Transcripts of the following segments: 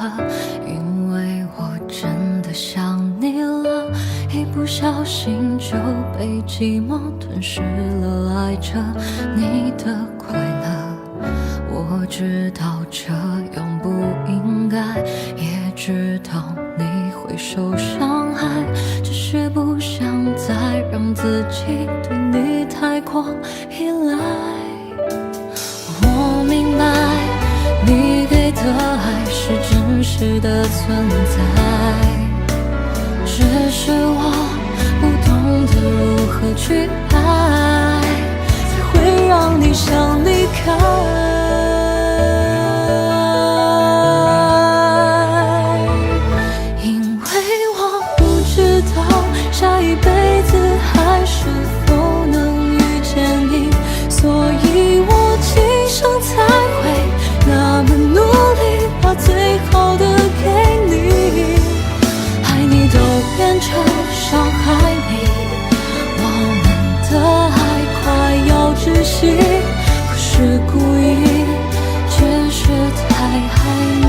了，因为我真的想你了，一不小心就被寂寞吞噬了，爱着你的快乐。我知道这样不应该，也知道你会受伤害，只是不想再让自己对你太过依赖。我明白你给的爱是真实的存在，只是我不懂得如何去爱，才会让你想离开。因为我不知道下一辈子还是否能遇见你，所以我今生才会那么努力，把最好的给你。爱你都变成伤害你，我们的爱快要窒息，不是故意，只是太爱你。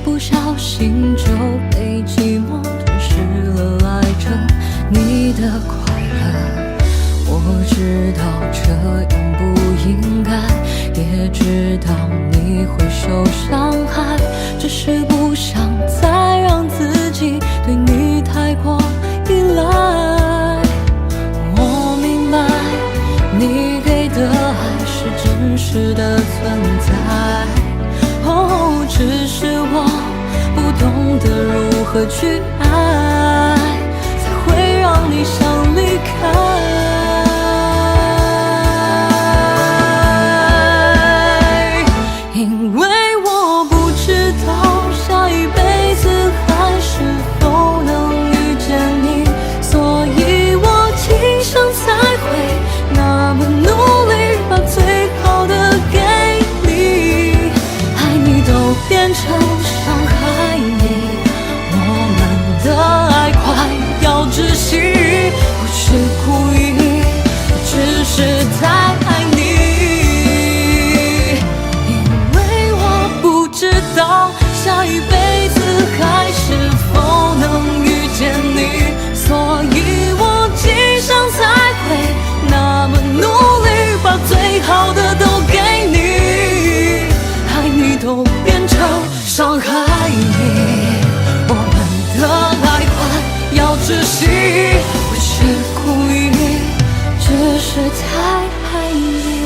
不小心就被寂寞吞噬了，爱着你的快乐。我知道这样不应该，也知道你会受伤害，只是不想再让自己对你太过依赖。我明白你给的爱是真实的存在，只是我不懂得如何去爱，才会让你想离开。因为我不知道下一辈子还是否能遇见你，所以我今生才会那么努力，把最好的给你。爱你都变成伤害你，我们的爱快要窒息，不是故意，只是太爱你。因为我不知道下一辈子还是否能遇见你，所以我今生才会那么努力，把最好的都给你。爱你都变成伤害你，我们的爱快要窒息，不是故意，只是太爱你。